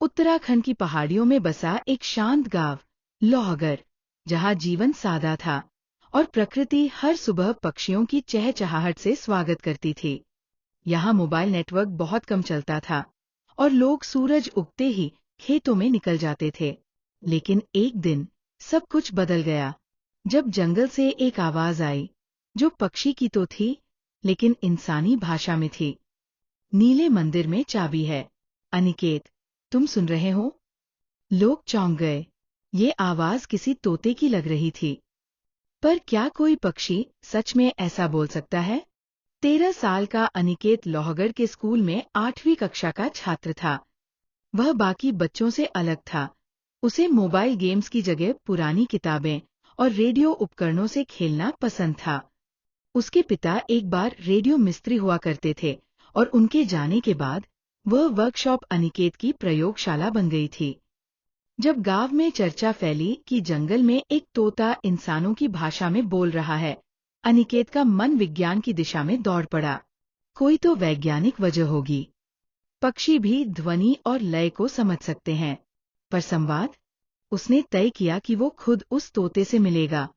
उत्तराखंड की पहाड़ियों में बसा एक शांत गांव लोहगढ़, जहां जीवन सादा था और प्रकृति हर सुबह पक्षियों की चहचहाहट से स्वागत करती थी। यहाँ मोबाइल नेटवर्क बहुत कम चलता था और लोग सूरज उगते ही खेतों में निकल जाते थे। लेकिन एक दिन सब कुछ बदल गया, जब जंगल से एक आवाज आई, जो पक्षी की तो थी, लेकिन इंसानी भाषा में थी। नीले मंदिर में चाबी है। अनिकेत, तुम सुन रहे हो? लोग चौंक गए। ये आवाज किसी तोते की लग रही थी। पर क्या कोई पक्षी सच में ऐसा बोल सकता है? 13 साल का अनिकेत लोहगढ़ के स्कूल में 8वीं कक्षा का छात्र था। वह बाकी बच्चों से अलग था। उसे मोबाइल गेम्स की जगह पुरानी किताबें और रेडियो उपकरणों से खेलना पसंद था। उसके पिता एक बार रेडियो मिस्त्री हुआ करते थे और उनके जाने के बाद वह वर्कशॉप अनिकेत की प्रयोगशाला बन गई थी। जब गांव में चर्चा फैली कि जंगल में एक तोता इंसानों की भाषा में बोल रहा है, अनिकेत का मन विज्ञान की दिशा में दौड़ पड़ा। कोई तो वैज्ञानिक वजह होगी। पक्षी भी ध्वनि और लय को समझ सकते हैं। पर संवाद? उसने तय किया कि वो खुद उस तोते से मिलेगा।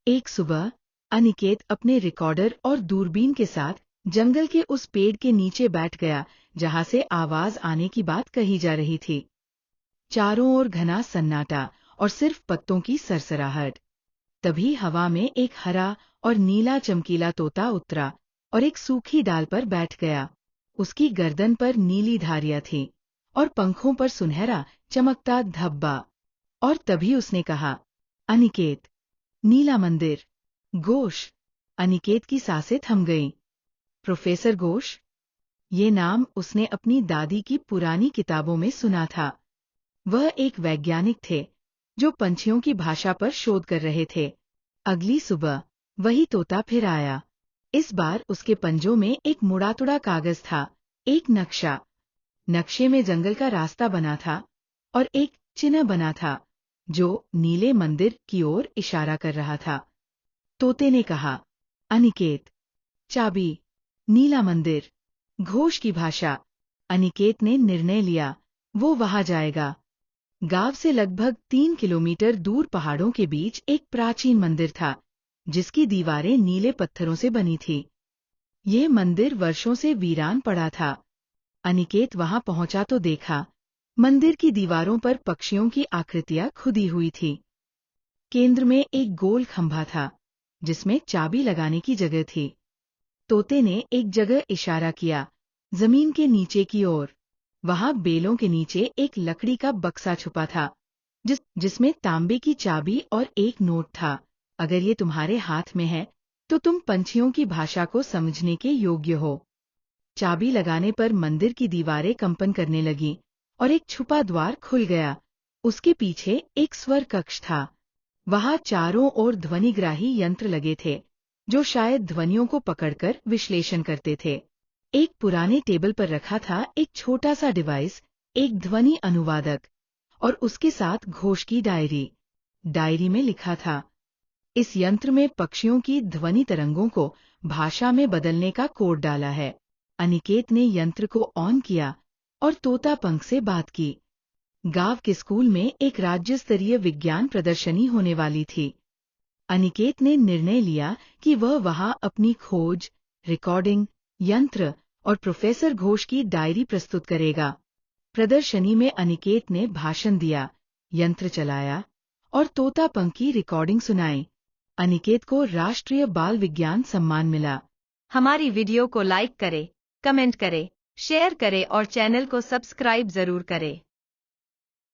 एक सुबह अनिकेत अपने रिकॉर्डर और दूरबीन के साथ जंगल के उस पेड़ के नीचे बैठ गया, जहां से आवाज आने की बात कही जा रही थी। चारों ओर घना सन्नाटा और सिर्फ पत्तों की सरसराहट। तभी हवा में एक हरा और नीला चमकीला तोता उतरा और एक सूखी डाल पर बैठ गया। उसकी गर्दन पर नीली धारियां थीं और पंखों पर सुनहरा चमकता धब्बा। और तभी उसने कहा, अनिकेत। नीला मंदिर। घोष। अनिकेत की सांसें थम गईं। प्रोफेसर घोष? ये नाम उसने अपनी दादी की पुरानी किताबों में सुना था। वह एक वैज्ञानिक थे जो पंछियों की भाषा पर शोध कर रहे थे। अगली सुबह वही तोता फिर आया। इस बार उसके पंजों में एक मुड़ातुड़ा कागज था, एक नक्शा। नक्शे में जंगल का रास्ता बना था और एक चिन्ह बना था जो नीले मंदिर की ओर इशारा कर रहा था। तोते ने कहा, अनिकेत। चाबी, नीला मंदिर, घोष की भाषा। अनिकेत ने निर्णय लिया, वो वहां जाएगा। गांव से लगभग 3 किलोमीटर दूर पहाड़ों के बीच एक प्राचीन मंदिर था, जिसकी दीवारें नीले पत्थरों से बनी थी। ये मंदिर वर्षों से वीरान पड़ा था। अनिकेत वहां पहुंचा तो देखा, मंदिर की दीवारों पर पक्षियों की आकृतियां खुदी हुई थी। केंद्र में एक गोल खंभा था, जिसमें चाबी लगाने की जगह थी। तोते ने एक जगह इशारा किया, जमीन के नीचे की ओर। वहां बेलों के नीचे एक लकड़ी का बक्सा छुपा था, जिसमें तांबे की चाबी और एक नोट था। अगर ये तुम्हारे हाथ में है, तो तुम पंछियों की भाषा को समझने के योग्य हो। चाबी लगाने पर मंदिर की दीवारें कंपन करने लगीं और एक छुपा द्वार खुल गया। उसके पीछे एक स्वर कक्ष था। वहां चारों ओर ध्वनिग्राही यंत्र लगे थे, जो शायद ध्वनियों को पकड़कर विश्लेषण करते थे। एक पुराने टेबल पर रखा था एक छोटा सा डिवाइस, एक ध्वनि अनुवादक, और उसके साथ घोष की डायरी। डायरी में लिखा था, इस यंत्र में पक्षियों की ध्वनि तरंगों को भाषा में बदलने का कोड डाला है। अनिकेत ने यंत्र को ऑन किया और तोता पंख से बात की। गांव के स्कूल में एक राज्य स्तरीय विज्ञान प्रदर्शनी होने वाली थी। अनिकेत ने निर्णय लिया कि वह वहां अपनी खोज, रिकॉर्डिंग, यंत्र और प्रोफेसर घोष की डायरी प्रस्तुत करेगा। प्रदर्शनी में अनिकेत ने भाषण दिया, यंत्र चलाया और तोता पंख की रिकॉर्डिंग सुनाई। अनिकेत को राष्ट्रीय बाल विज्ञान सम्मान मिला। हमारी वीडियो को लाइक करें, कमेंट करें, शेयर करें और चैनल को सब्सक्राइब जरूर करें।